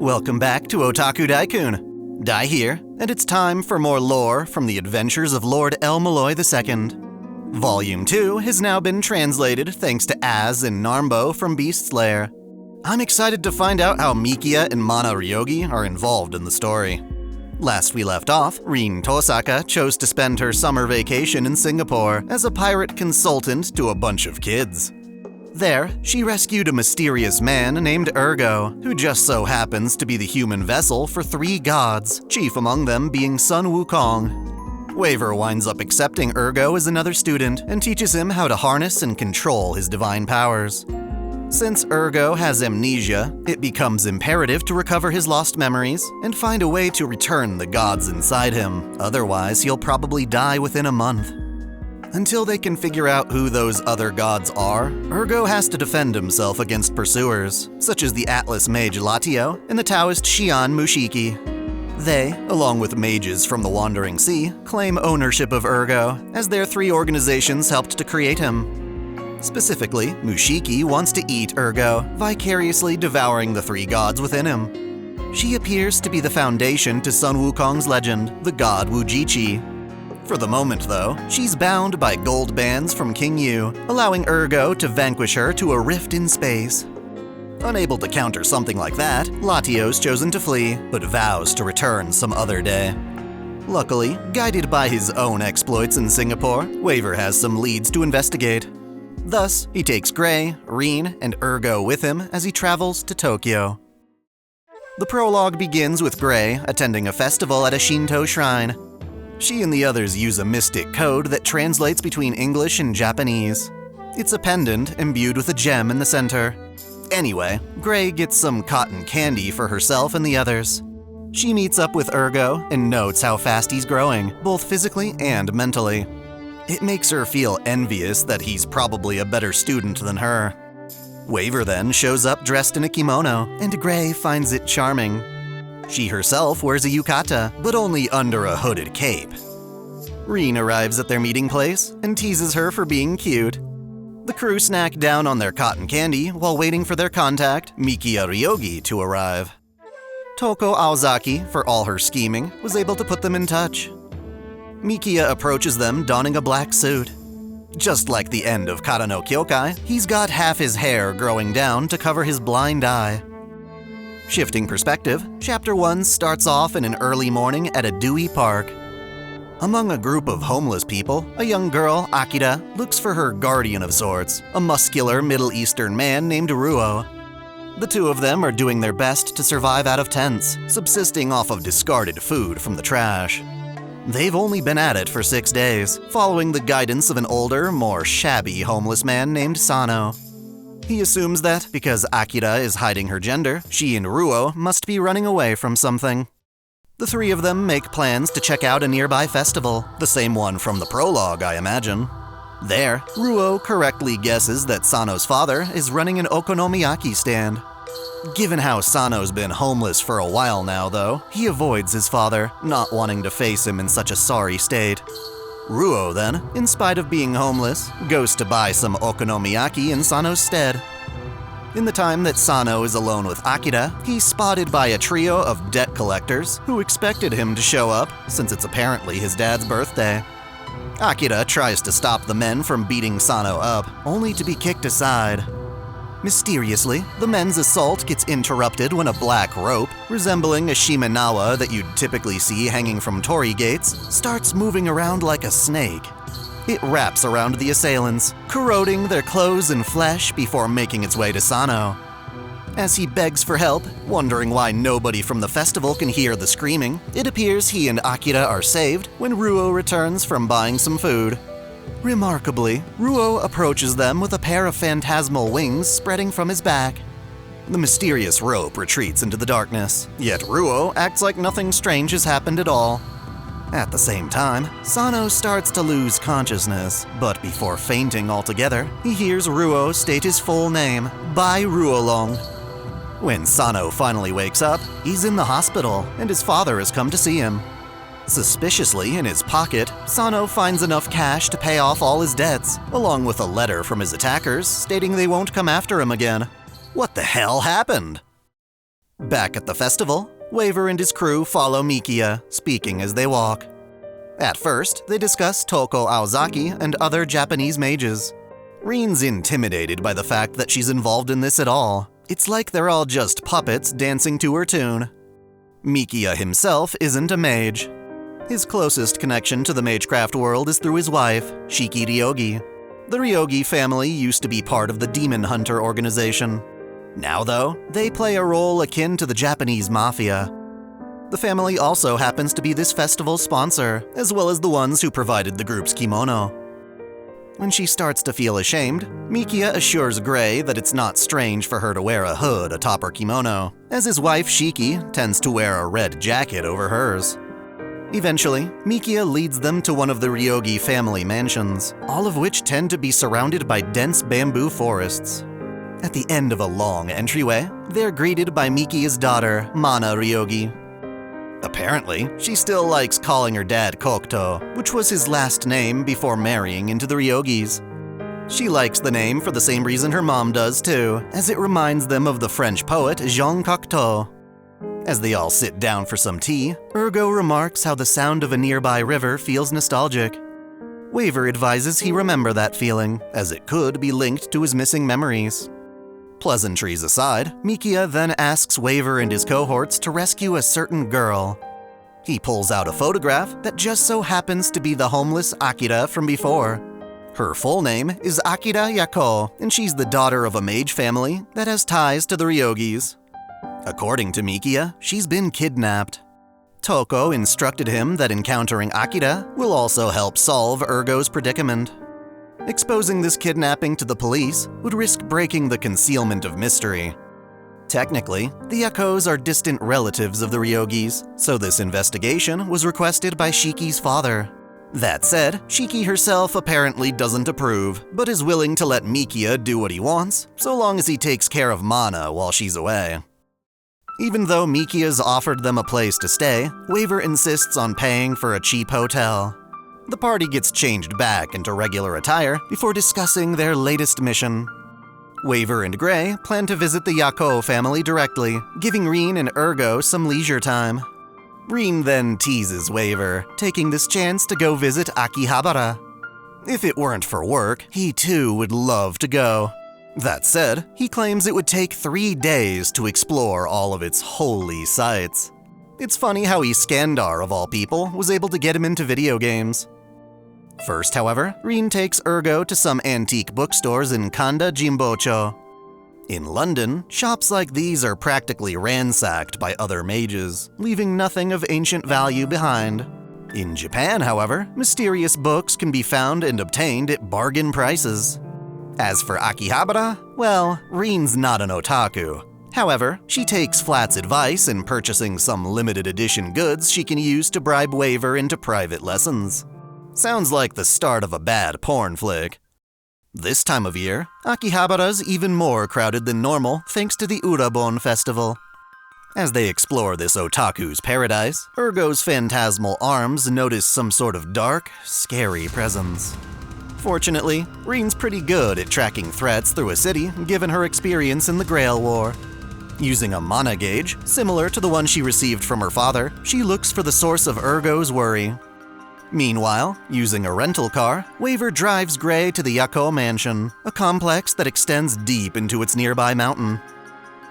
Welcome back to OtakuDaiKun. Dai here, and it's time for more lore from the adventures of Lord el-melloi II. Volume 2 has now been translated thanks to Az and Narmbo from Beast's Lair. I'm excited to find out how Mikia and Mana Ryougi are involved in the story. Last we left off, Rin Tosaka chose to spend her summer vacation in Singapore as a pirate consultant to a bunch of kids. There, she rescued a mysterious man named Ergo, who just so happens to be the human vessel for 3 gods, chief among them being Sun Wukong. Waver winds up accepting Ergo as another student and teaches him how to harness and control his divine powers. Since Ergo has amnesia, it becomes imperative to recover his lost memories and find a way to return the gods inside him, otherwise he'll probably die within a month. Until they can figure out who those other gods are, Ergo has to defend himself against pursuers, such as the Atlas mage Latio and the Taoist Xian Mushiki. They, along with mages from the Wandering Sea, claim ownership of Ergo, as their 3 organizations helped to create him. Specifically, Mushiki wants to eat Ergo, vicariously devouring the 3 gods within him. She appears to be the foundation to Sun Wukong's legend, the god Wujichi. For the moment, though, she's bound by gold bands from King Yu, allowing Ergo to vanquish her to a rift in space. Unable to counter something like that, Latio's chosen to flee, but vows to return some other day. Luckily, guided by his own exploits in Singapore, Waver has some leads to investigate. Thus, he takes Gray, Rin, and Ergo with him as he travels to Tokyo. The prologue begins with Gray attending a festival at a Shinto shrine. She and the others use a mystic code that translates between English and Japanese. It's a pendant imbued with a gem in the center. Anyway, Gray gets some cotton candy for herself and the others. She meets up with Ergo and notes how fast he's growing, both physically and mentally. It makes her feel envious that he's probably a better student than her. Waver then shows up dressed in a kimono, and Gray finds it charming. She herself wears a yukata, but only under a hooded cape. Rin arrives at their meeting place and teases her for being cute. The crew snack down on their cotton candy while waiting for their contact, Mikia Ryougi, to arrive. Toko Aozaki, for all her scheming, was able to put them in touch. Mikia approaches them donning a black suit. Just like the end of Kara no Kyokai, he's got half his hair growing down to cover his blind eye. Shifting perspective, Chapter 1 starts off in an early morning at a dewy park. Among a group of homeless people, a young girl, Akida, looks for her guardian of sorts, a muscular Middle Eastern man named Ruo. The 2 of them are doing their best to survive out of tents, subsisting off of discarded food from the trash. They've only been at it for 6 days, following the guidance of an older, more shabby homeless man named Sano. He assumes that, because Akira is hiding her gender, she and Ruo must be running away from something. The 3 of them make plans to check out a nearby festival, the same one from the prologue, I imagine. There, Ruo correctly guesses that Sano's father is running an okonomiyaki stand. Given how Sano's been homeless for a while now, though, he avoids his father, not wanting to face him in such a sorry state. Ruo, then, in spite of being homeless, goes to buy some okonomiyaki in Sano's stead. In the time that Sano is alone with Akira, he's spotted by a trio of debt collectors who expected him to show up, since it's apparently his dad's birthday. Akira tries to stop the men from beating Sano up, only to be kicked aside. Mysteriously, the men's assault gets interrupted when a black rope, resembling a shimenawa that you'd typically see hanging from torii gates, starts moving around like a snake. It wraps around the assailants, corroding their clothes and flesh before making its way to Sano. As he begs for help, wondering why nobody from the festival can hear the screaming, it appears he and Akira are saved when Ruo returns from buying some food. Remarkably, Ruo approaches them with a pair of phantasmal wings spreading from his back. The mysterious rope retreats into the darkness, yet Ruo acts like nothing strange has happened at all. At the same time, Sano starts to lose consciousness, but before fainting altogether, he hears Ruo state his full name, Bai Ruolong. When Sano finally wakes up, he's in the hospital, and his father has come to see him. Suspiciously, in his pocket, Sano finds enough cash to pay off all his debts, along with a letter from his attackers stating they won't come after him again. What the hell happened? Back at the festival, Waver and his crew follow Mikia, speaking as they walk. At first, they discuss Toko Aozaki and other Japanese mages. Rin's intimidated by the fact that she's involved in this at all. It's like they're all just puppets dancing to her tune. Mikia himself isn't a mage. His closest connection to the magecraft world is through his wife, Shiki Ryougi. The Ryougi family used to be part of the Demon Hunter organization. Now, though, they play a role akin to the Japanese mafia. The family also happens to be this festival's sponsor, as well as the ones who provided the group's kimono. When she starts to feel ashamed, Mikia assures Gray that it's not strange for her to wear a hood atop her kimono, as his wife Shiki tends to wear a red jacket over hers. Eventually, Mikia leads them to one of the Ryougi family mansions, all of which tend to be surrounded by dense bamboo forests. At the end of a long entryway, they're greeted by Mikia's daughter, Mana Ryougi. Apparently, she still likes calling her dad Kokuto, which was his last name before marrying into the Ryougis. She likes the name for the same reason her mom does too, as it reminds them of the French poet Jean Cocteau. As they all sit down for some tea, Ergo remarks how the sound of a nearby river feels nostalgic. Waver advises he remember that feeling, as it could be linked to his missing memories. Pleasantries aside, Mikia then asks Waver and his cohorts to rescue a certain girl. He pulls out a photograph that just so happens to be the homeless Akira from before. Her full name is Akira Yakou, and she's the daughter of a mage family that has ties to the Ryougis. According to Mikia, she's been kidnapped. Toko instructed him that encountering Akira will also help solve Ergo's predicament. Exposing this kidnapping to the police would risk breaking the concealment of mystery. Technically, the Yakous are distant relatives of the Ryougis, so this investigation was requested by Shiki's father. That said, Shiki herself apparently doesn't approve, but is willing to let Mikia do what he wants, so long as he takes care of Mana while she's away. Even though Mikia's offered them a place to stay, Waver insists on paying for a cheap hotel. The party gets changed back into regular attire before discussing their latest mission. Waver and Gray plan to visit the Yakou family directly, giving Rin and Ergo some leisure time. Rin then teases Waver, taking this chance to go visit Akihabara. If it weren't for work, he too would love to go. That said, he claims it would take 3 days to explore all of its holy sites. It's funny how Iskandar, of all people, was able to get him into video games. First, however, Rin takes Ergo to some antique bookstores in Kanda Jimbocho. In London, shops like these are practically ransacked by other mages, leaving nothing of ancient value behind. In Japan, however, mysterious books can be found and obtained at bargain prices. As for Akihabara, well, Rin's not an otaku. However, she takes Flat's advice in purchasing some limited edition goods she can use to bribe Waver into private lessons. Sounds like the start of a bad porn flick. This time of year, Akihabara's even more crowded than normal thanks to the Urabon festival. As they explore this otaku's paradise, Ergo's phantasmal arms notice some sort of dark, scary presence. Fortunately, Rin's pretty good at tracking threats through a city given her experience in the Grail War. Using a mana gauge, similar to the one she received from her father, she looks for the source of Ergo's worry. Meanwhile, using a rental car, Waver drives Gray to the Yakou mansion, a complex that extends deep into its nearby mountain.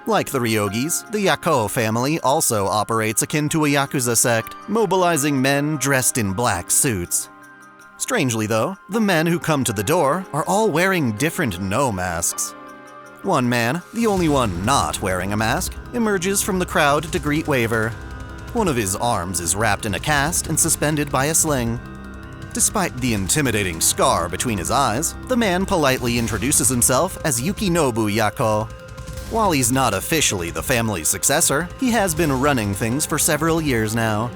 Like the Ryougis, the Yakou family also operates akin to a Yakuza sect, mobilizing men dressed in black suits. Strangely though, the men who come to the door are all wearing different no masks. One man, the only one not wearing a mask, emerges from the crowd to greet Waver. One of his arms is wrapped in a cast and suspended by a sling. Despite the intimidating scar between his eyes, the man politely introduces himself as Yukinobu Yakou. While he's not officially the family's successor, he has been running things for several years now.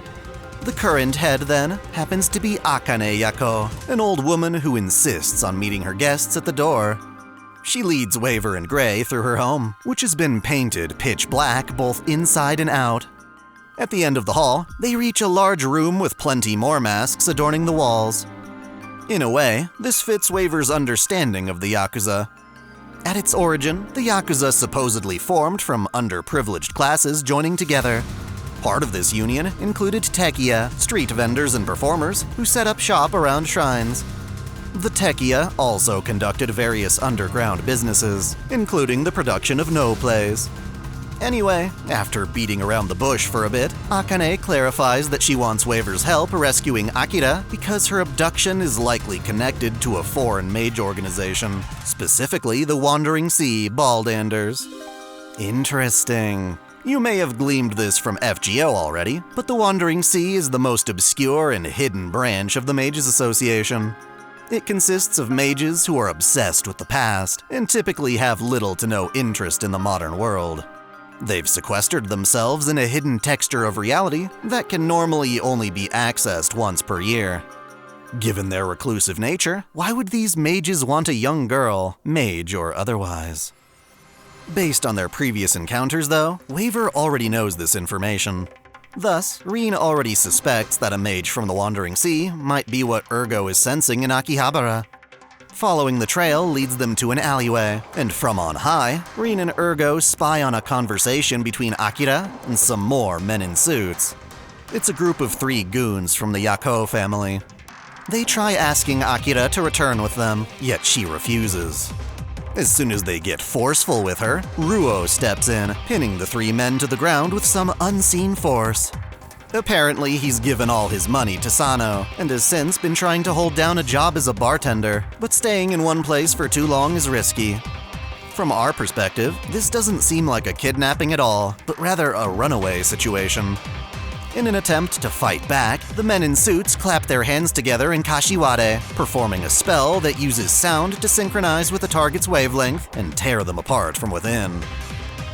The current head, then, happens to be Akane Yakou, an old woman who insists on meeting her guests at the door. She leads Waver and Gray through her home, which has been painted pitch black both inside and out. At the end of the hall, they reach a large room with plenty more masks adorning the walls. In a way, this fits Waver's understanding of the Yakuza. At its origin, the Yakuza supposedly formed from underprivileged classes joining together. Part of this union included tekiya, street vendors and performers, who set up shop around shrines. The tekiya also conducted various underground businesses, including the production of no plays. Anyway, after beating around the bush for a bit, Akane clarifies that she wants Waver's help rescuing Akira because her abduction is likely connected to a foreign mage organization, specifically the Wandering Sea Baldanders. Interesting. You may have gleaned this from FGO already, but the Wandering Sea is the most obscure and hidden branch of the Mages Association. It consists of mages who are obsessed with the past and typically have little to no interest in the modern world. They've sequestered themselves in a hidden texture of reality that can normally only be accessed once per year. Given their reclusive nature, why would these mages want a young girl, mage or otherwise? Based on their previous encounters, though, Waver already knows this information. Thus, Rin already suspects that a mage from the Wandering Sea might be what Ergo is sensing in Akihabara. Following the trail leads them to an alleyway, and from on high, Rin and Ergo spy on a conversation between Akira and some more men in suits. It's a group of 3 goons from the Yakou family. They try asking Akira to return with them, yet she refuses. As soon as they get forceful with her, Ruo steps in, pinning the 3 men to the ground with some unseen force. Apparently, he's given all his money to Sano, and has since been trying to hold down a job as a bartender, but staying in one place for too long is risky. From our perspective, this doesn't seem like a kidnapping at all, but rather a runaway situation. In an attempt to fight back, the men in suits clap their hands together in kashiwade, performing a spell that uses sound to synchronize with the target's wavelength and tear them apart from within.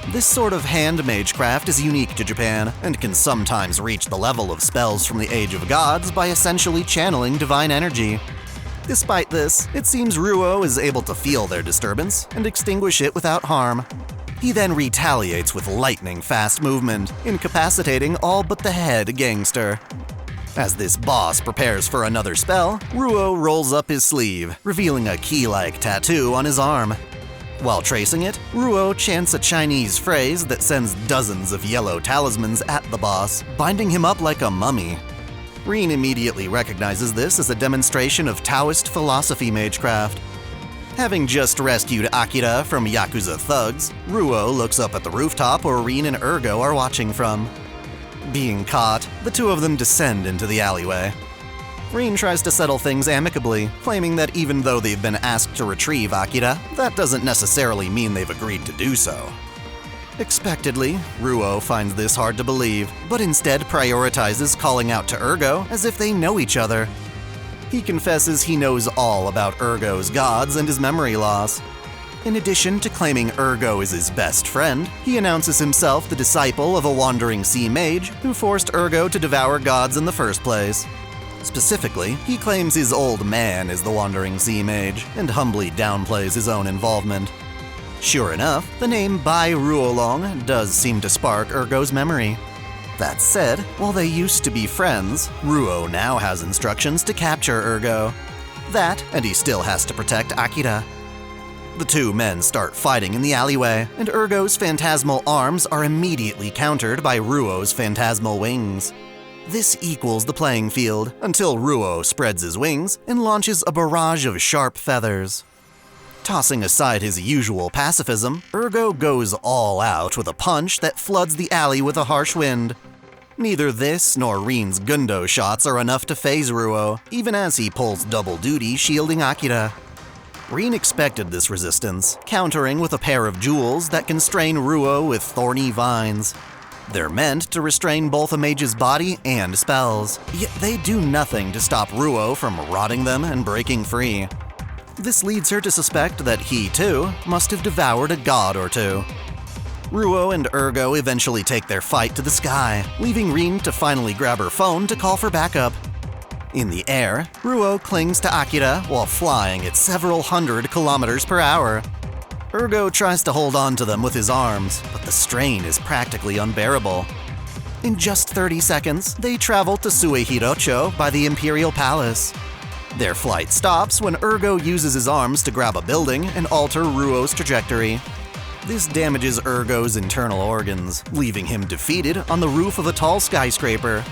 This sort of hand magecraft is unique to Japan, and can sometimes reach the level of spells from the Age of Gods by essentially channeling divine energy. Despite this, it seems Ruo is able to feel their disturbance and extinguish it without harm. He then retaliates with lightning-fast movement, incapacitating all but the head gangster. As this boss prepares for another spell, Ruo rolls up his sleeve, revealing a key-like tattoo on his arm. While tracing it, Ruo chants a Chinese phrase that sends dozens of yellow talismans at the boss, binding him up like a mummy. Rin immediately recognizes this as a demonstration of Taoist philosophy magecraft. Having just rescued Akira from Yakuza thugs, Ruo looks up at the rooftop where Rin and Ergo are watching from. Being caught, the 2 of them descend into the alleyway. Rin tries to settle things amicably, claiming that even though they've been asked to retrieve Akira, that doesn't necessarily mean they've agreed to do so. Expectedly, Ruo finds this hard to believe, but instead prioritizes calling out to Ergo as if they know each other. He confesses he knows all about Ergo's gods and his memory loss. In addition to claiming Ergo is his best friend, he announces himself the disciple of a Wandering Sea mage who forced Ergo to devour gods in the first place. Specifically, he claims his old man is the Wandering Sea Mage, and humbly downplays his own involvement. Sure enough, the name Bai Ruolong does seem to spark Ergo's memory. That said, while they used to be friends, Ruo now has instructions to capture Ergo. That, and he still has to protect Akira. The 2 men start fighting in the alleyway, and Ergo's phantasmal arms are immediately countered by Ruo's phantasmal wings. This equals the playing field, until Ruo spreads his wings and launches a barrage of sharp feathers. Tossing aside his usual pacifism, Ergo goes all out with a punch that floods the alley with a harsh wind. Neither this nor Rin's Gundo shots are enough to faze Ruo, even as he pulls double duty shielding Akira. Rin expected this resistance, countering with a pair of jewels that constrain Ruo with thorny vines. They're meant to restrain both a mage's body and spells, yet they do nothing to stop Ruo from rotting them and breaking free. This leads her to suspect that he, too, must have devoured a god or 2. Ruo and Ergo eventually take their fight to the sky, leaving Rin to finally grab her phone to call for backup. In the air, Ruo clings to Akira while flying at several hundred kilometers per hour. Ergo tries to hold on to them with his arms, but the strain is practically unbearable. In just 30 seconds, they travel to Suehirocho by the Imperial Palace. Their flight stops when Ergo uses his arms to grab a building and alter Ruo's trajectory. This damages Ergo's internal organs, leaving him defeated on the roof of a tall skyscraper.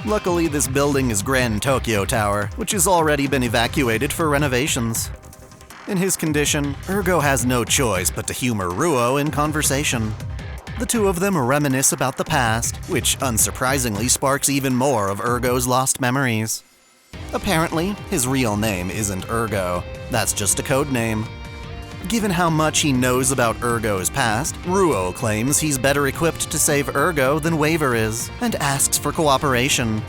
Luckily, this building is Grand Tokyo Tower, which has already been evacuated for renovations. In his condition, Ergo has no choice but to humor Ruo in conversation. The two of them reminisce about the past, which unsurprisingly sparks even more of Ergo's lost memories. Apparently, his real name isn't Ergo, that's just a code name. Given how much he knows about Ergo's past, Ruo claims he's better equipped to save Ergo than Waver is, and asks for cooperation.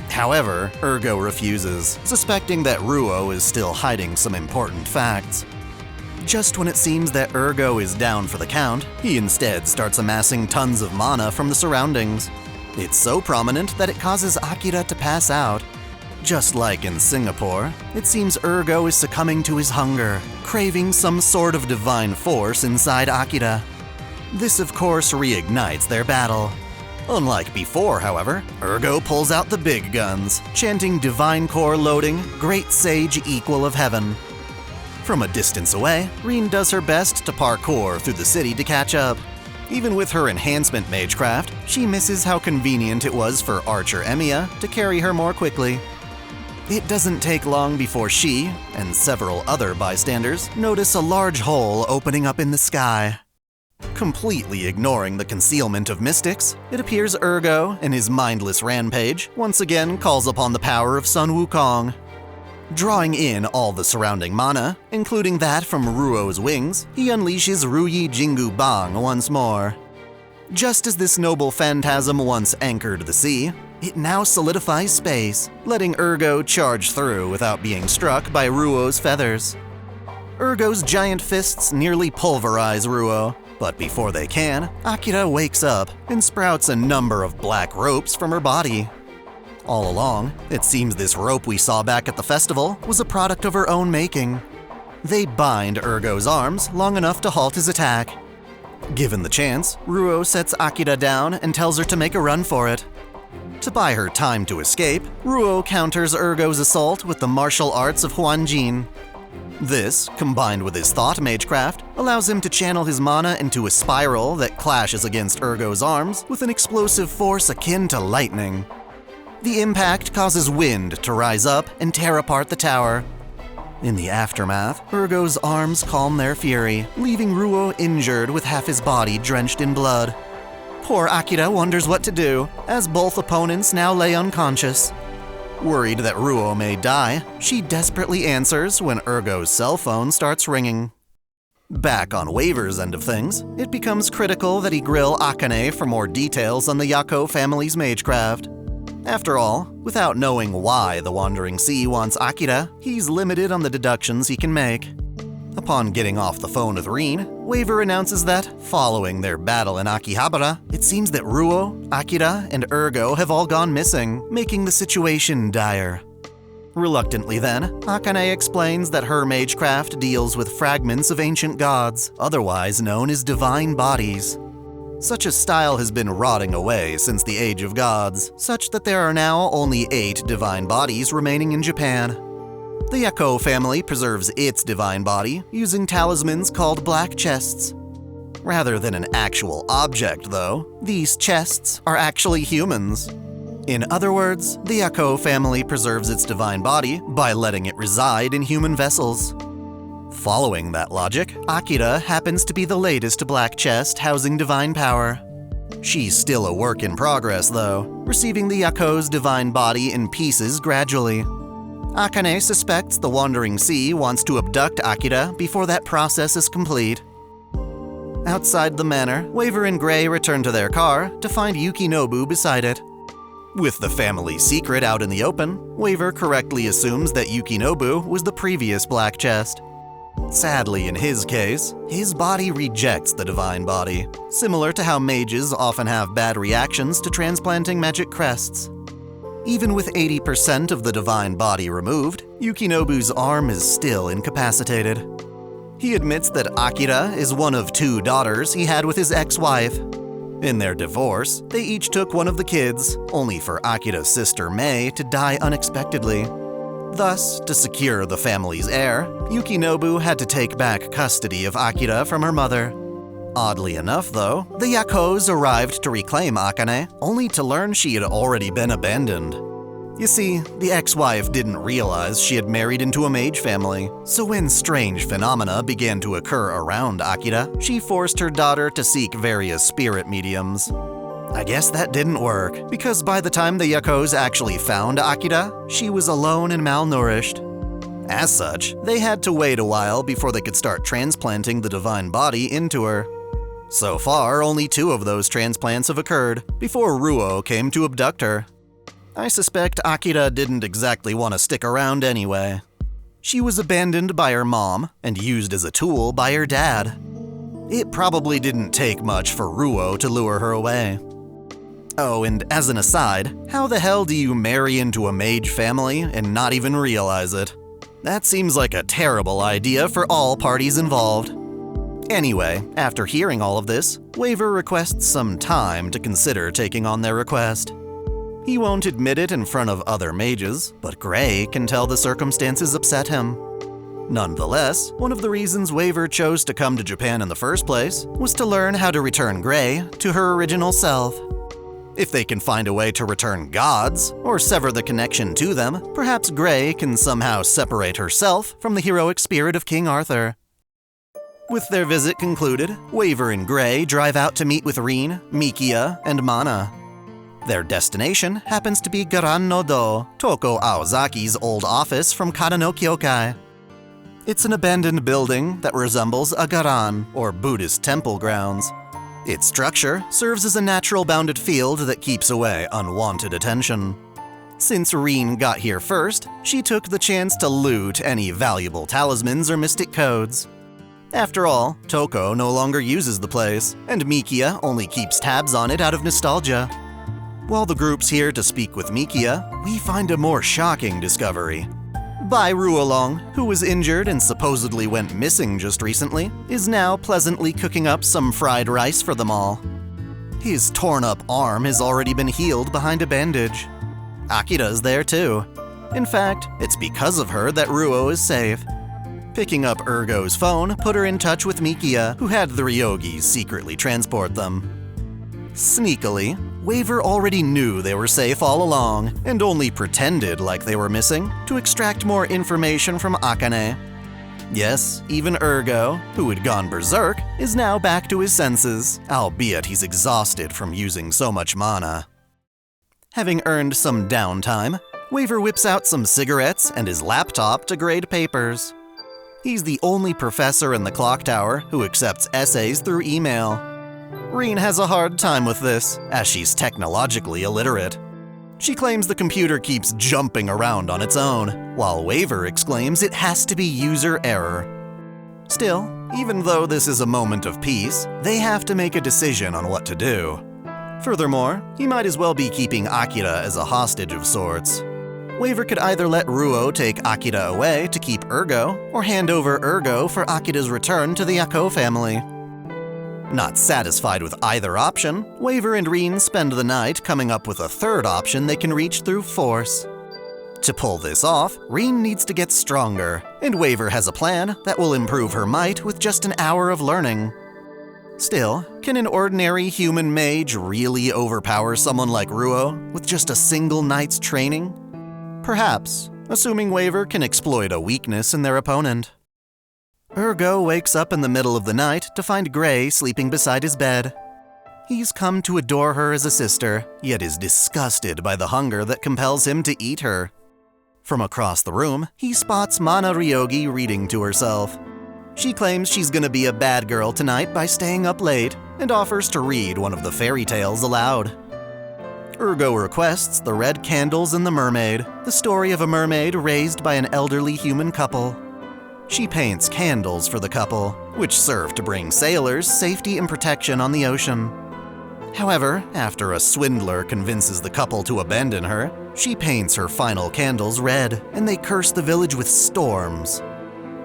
However, Ergo refuses, suspecting that Ruo is still hiding some important facts. Just when it seems that Ergo is down for the count, he instead starts amassing tons of mana from the surroundings. It's so prominent that it causes Akira to pass out. Just like in Singapore, it seems Ergo is succumbing to his hunger, craving some sort of divine force inside Akira. This, of course, reignites their battle. Unlike before, however, Ergo pulls out the big guns, chanting divine core loading, great sage equal of heaven. From a distance away, Rin does her best to parkour through the city to catch up. Even with her enhancement magecraft, she misses how convenient it was for Archer Emiya to carry her more quickly. It doesn't take long before she, and several other bystanders, notice a large hole opening up in the sky. Completely ignoring the concealment of mystics, it appears Ergo, in his mindless rampage, once again calls upon the power of Sun Wukong. Drawing in all the surrounding mana, including that from Ruo's wings, he unleashes Ruyi Jingu Bang once more. Just as this noble phantasm once anchored the sea, it now solidifies space, letting Ergo charge through without being struck by Ruo's feathers. Ergo's giant fists nearly pulverize Ruo, but before they can, Akira wakes up and sprouts a number of black ropes from her body. All along, it seems this rope we saw back at the festival was a product of her own making. They bind Ergo's arms long enough to halt his attack. Given the chance, Ruo sets Akira down and tells her to make a run for it. To buy her time to escape, Ruo counters Ergo's assault with the martial arts of Huanjin. This, combined with his thought magecraft, allows him to channel his mana into a spiral that clashes against Ergo's arms with an explosive force akin to lightning. The impact causes wind to rise up and tear apart the tower. In the aftermath, Ergo's arms calm their fury, leaving Ruo injured with half his body drenched in blood. Poor Akira wonders what to do, as both opponents now lay unconscious. Worried that Ruo may die, she desperately answers when Ergo's cell phone starts ringing. Back on Waver's end of things, it becomes critical that he grill Akane for more details on the Yakou family's magecraft. After all, without knowing why the Wandering Sea wants Akira, he's limited on the deductions he can make. Upon getting off the phone with Rin, Waver announces that, following their battle in Akihabara, it seems that Ruo, Akira, and Ergo have all gone missing, making the situation dire. Reluctantly then, Akane explains that her magecraft deals with fragments of ancient gods, otherwise known as divine bodies. Such a style has been rotting away since the Age of Gods, such that there are now only 8 divine bodies remaining in Japan. The Yakou family preserves its divine body using talismans called black chests. Rather than an actual object, though, these chests are actually humans. In other words, the Yakou family preserves its divine body by letting it reside in human vessels. Following that logic, Akira happens to be the latest black chest housing divine power. She's still a work in progress, though, receiving the Yakou's divine body in pieces gradually. Akane suspects the Wandering Sea wants to abduct Akira before that process is complete. Outside the manor, Waver and Gray return to their car to find Yukinobu beside it. With the family secret out in the open, Waver correctly assumes that Yukinobu was the previous black chest. Sadly, in his case, his body rejects the divine body, similar to how mages often have bad reactions to transplanting magic crests. Even with 80% of the divine body removed, Yukinobu's arm is still incapacitated. He admits that Akira is one of 2 daughters he had with his ex-wife. In their divorce, they each took one of the kids, only for Akira's sister Mei to die unexpectedly. Thus, to secure the family's heir, Yukinobu had to take back custody of Akira from her mother. Oddly enough, though, the Yakous arrived to reclaim Akane, only to learn she had already been abandoned. You see, the ex-wife didn't realize she had married into a mage family, so when strange phenomena began to occur around Akira, she forced her daughter to seek various spirit mediums. I guess that didn't work, because by the time the Yakous actually found Akira, she was alone and malnourished. As such, they had to wait a while before they could start transplanting the divine body into her. So far, only 2 of those transplants have occurred, before Ruo came to abduct her. I suspect Akira didn't exactly want to stick around anyway. She was abandoned by her mom, and used as a tool by her dad. It probably didn't take much for Ruo to lure her away. Oh, and as an aside, how the hell do you marry into a mage family and not even realize it? That seems like a terrible idea for all parties involved. Anyway, after hearing all of this, Waver requests some time to consider taking on their request. He won't admit it in front of other mages, but Gray can tell the circumstances upset him. Nonetheless, one of the reasons Waver chose to come to Japan in the first place was to learn how to return Gray to her original self. If they can find a way to return gods, or sever the connection to them, perhaps Gray can somehow separate herself from the heroic spirit of King Arthur. With their visit concluded, Waver and Gray drive out to meet with Rin, Mikia, and Mana. Their destination happens to be Garan no Do, Toko Aozaki's old office from Kata no Kyokai. It's an abandoned building that resembles a garan, or Buddhist temple grounds. Its structure serves as a natural bounded field that keeps away unwanted attention. Since Rin got here first, she took the chance to loot any valuable talismans or mystic codes. After all, Toko no longer uses the place, and Mikia only keeps tabs on it out of nostalgia. While the group's here to speak with Mikia, we find a more shocking discovery. Bai Ruolong, who was injured and supposedly went missing just recently, is now pleasantly cooking up some fried rice for them all. His torn-up arm has already been healed behind a bandage. Akira's there too. In fact, it's because of her that Ruo is safe. Picking up Ergo's phone put her in touch with Mikia, who had the Ryougi secretly transport them. Sneakily, Waver already knew they were safe all along, and only pretended like they were missing to extract more information from Akane. Yes, even Ergo, who had gone berserk, is now back to his senses, albeit he's exhausted from using so much mana. Having earned some downtime, Waver whips out some cigarettes and his laptop to grade papers. He's the only professor in the clock tower who accepts essays through email. Rin has a hard time with this, as she's technologically illiterate. She claims the computer keeps jumping around on its own, while Waver exclaims it has to be user error. Still, even though this is a moment of peace, they have to make a decision on what to do. Furthermore, he might as well be keeping Akira as a hostage of sorts. Waver could either let Ruo take Akira away to keep Ergo, or hand over Ergo for Akira's return to the Yakou family. Not satisfied with either option, Waver and Rin spend the night coming up with a third option they can reach through force. To pull this off, Rin needs to get stronger, and Waver has a plan that will improve her might with just an hour of learning. Still, can an ordinary human mage really overpower someone like Ruo with just a single night's training? Perhaps, assuming Waver can exploit a weakness in their opponent. Ergo wakes up in the middle of the night to find Gray sleeping beside his bed. He's come to adore her as a sister, yet is disgusted by the hunger that compels him to eat her. From across the room, he spots Mana Ryougi reading to herself. She claims she's gonna be a bad girl tonight by staying up late, and offers to read one of the fairy tales aloud. Ergo requests The Red Candles and the Mermaid, the story of a mermaid raised by an elderly human couple. She paints candles for the couple, which serve to bring sailors safety and protection on the ocean. However, after a swindler convinces the couple to abandon her, she paints her final candles red, and they curse the village with storms.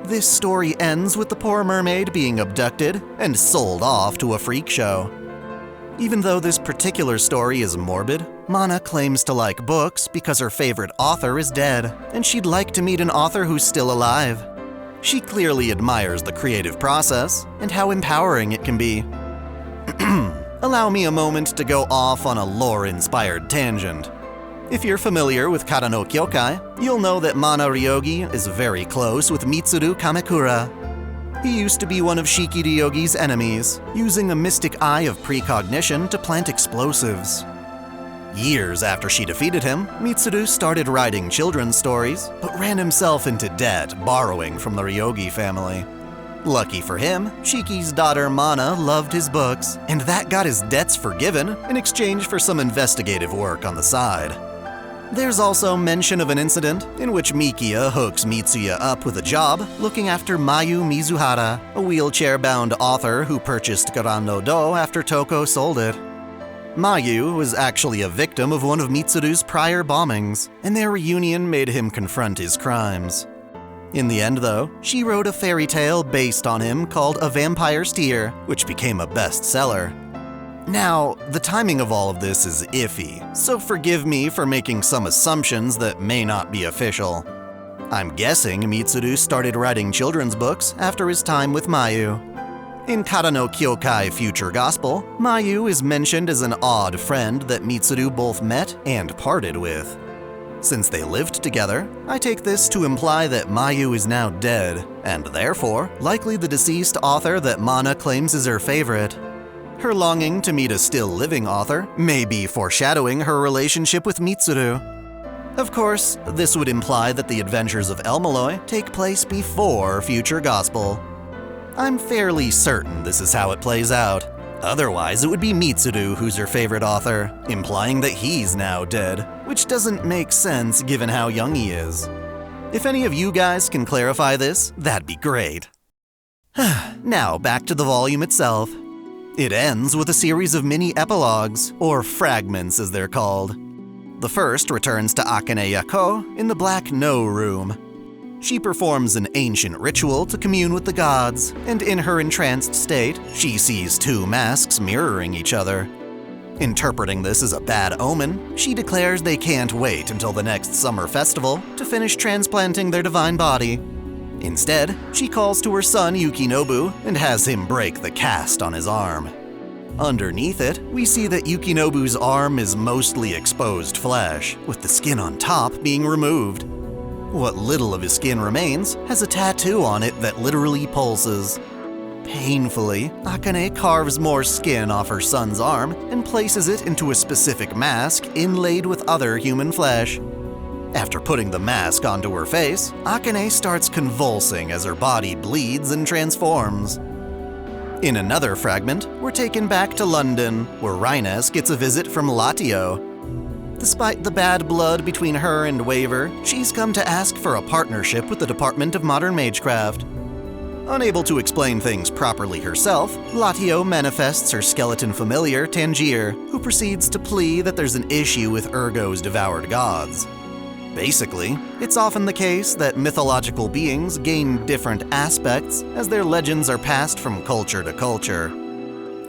This story ends with the poor mermaid being abducted and sold off to a freak show. Even though this particular story is morbid, Mana claims to like books because her favorite author is dead, and she'd like to meet an author who's still alive. She clearly admires the creative process and how empowering it can be. Allow me a moment to go off on a lore-inspired tangent. If you're familiar with Kara no Kyokai, you'll know that Mana Ryougi is very close with Mitsuru Kamekura. He used to be one of Shiki Ryogi's enemies, using a mystic eye of precognition to plant explosives. Years after she defeated him, Mitsuru started writing children's stories, but ran himself into debt borrowing from the Ryougi family. Lucky for him, Shiki's daughter Mana loved his books, and that got his debts forgiven in exchange for some investigative work on the side. There's also mention of an incident in which Mikia hooks Mitsuya up with a job looking after Mayu Mizuhara, a wheelchair-bound author who purchased Garan no Do after Toko sold it. Mayu was actually a victim of one of Mitsuru's prior bombings, and their reunion made him confront his crimes. In the end, though, she wrote a fairy tale based on him called A Vampire's Tear, which became a bestseller. Now, the timing of all of this is iffy, so forgive me for making some assumptions that may not be official. I'm guessing Mitsuru started writing children's books after his time with Mayu. In Kara no Kyokai Future Gospel, Mayu is mentioned as an odd friend that Mitsuru both met and parted with. Since they lived together, I take this to imply that Mayu is now dead, and therefore likely the deceased author that Mana claims is her favorite. Her longing to meet a still living author may be foreshadowing her relationship with Mitsuru. Of course, this would imply that the adventures of el-melloi take place before Future Gospel. I'm fairly certain this is how it plays out. Otherwise, it would be Mitsuru who's her favorite author, implying that he's now dead, which doesn't make sense given how young he is. If any of you guys can clarify this, that'd be great. Now, back to the volume itself. It ends with a series of mini-epilogues, or fragments as they're called. The first returns to Akane Yakou in the Black No Room. She performs an ancient ritual to commune with the gods, and in her entranced state, she sees two masks mirroring each other. Interpreting this as a bad omen, she declares they can't wait until the next summer festival to finish transplanting their divine body. Instead, she calls to her son Yukinobu and has him break the cast on his arm. Underneath it, we see that Yukinobu's arm is mostly exposed flesh, with the skin on top being removed. What little of his skin remains has a tattoo on it that literally pulses. Painfully, Akane carves more skin off her son's arm and places it into a specific mask inlaid with other human flesh. After putting the mask onto her face, Akane starts convulsing as her body bleeds and transforms. In another fragment, we're taken back to London, where Rhines gets a visit from Latio. Despite the bad blood between her and Waver, she's come to ask for a partnership with the Department of Modern Magecraft. Unable to explain things properly herself, Latio manifests her skeleton familiar, Tangier, who proceeds to plea that there's an issue with Ergo's devoured gods. Basically, it's often the case that mythological beings gain different aspects as their legends are passed from culture to culture.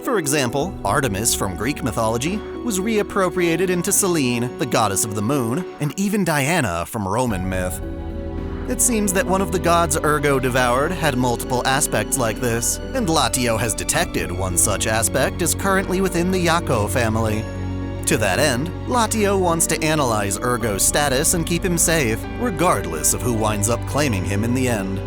For example, Artemis from Greek mythology was reappropriated into Selene, the goddess of the moon, and even Diana from Roman myth. It seems that one of the gods Ergo devoured had multiple aspects like this, and Latio has detected one such aspect is currently within the Yakou family. To that end, Latio wants to analyze Ergo's status and keep him safe, regardless of who winds up claiming him in the end.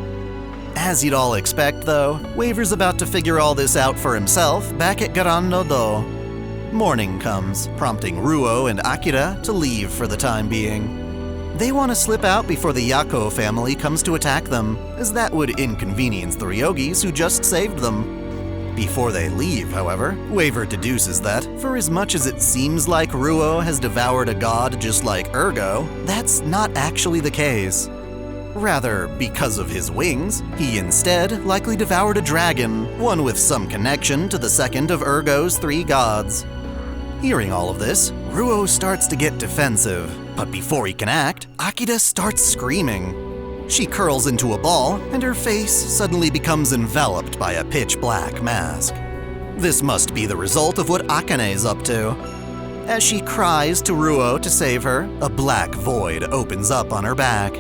As you'd all expect, though, Waver's about to figure all this out for himself back at Garan no Do. Morning comes, prompting Ruo and Akida to leave for the time being. They want to slip out before the Yakou family comes to attack them, as that would inconvenience the Ryogis who just saved them. Before they leave, however, Waver deduces that, for as much as it seems like Ruo has devoured a god just like Ergo, that's not actually the case. Rather, because of his wings, he instead likely devoured a dragon, one with some connection to the second of Ergo's three gods. Hearing all of this, Ruo starts to get defensive, but before he can act, Akida starts screaming. She curls into a ball, and her face suddenly becomes enveloped by a pitch-black mask. This must be the result of what Akane's up to. As she cries to Ruo to save her, a black void opens up on her back.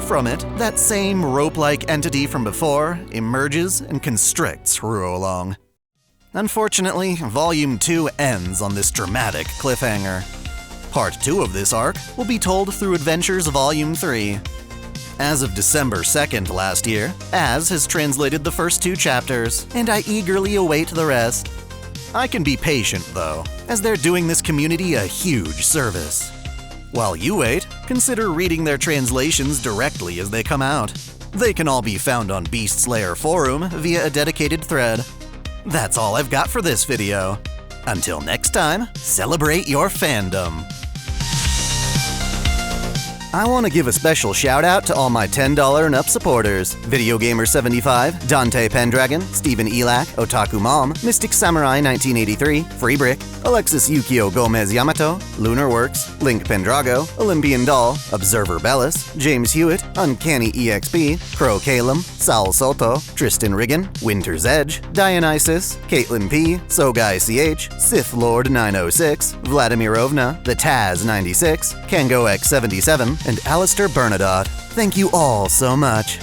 From it, that same rope-like entity from before emerges and constricts Ruo along. Unfortunately, Volume 2 ends on this dramatic cliffhanger. Part 2 of this arc will be told through Adventures Volume 3. As of December 2nd last year, Az has translated the first 2 chapters, and I eagerly await the rest. I can be patient, though, as they're doing this community a huge service. While you wait, consider reading their translations directly as they come out. They can all be found on Beast Slayer Forum via a dedicated thread. That's all I've got for this video. Until next time, celebrate your fandom! I want to give a special shout out to all my $10 and up supporters: Video Gamer 75, Dante Pendragon, Stephen Elak, Otaku Mom, Mystic Samurai 1983, Free Brick, Alexis Yukio Gomez Yamato, Lunar Works, Link Pendrago, Olympian Doll, Observer Bellis, James Hewitt, Uncanny EXP, Crow Calum, Saul Soto, Tristan Riggin, Winter's Edge, Dionysus, Caitlin P, Sogai CH, Sith Lord 906, Vladimirovna, The Taz 96, Kango X 77, and Alistair Bernadotte. Thank you all so much.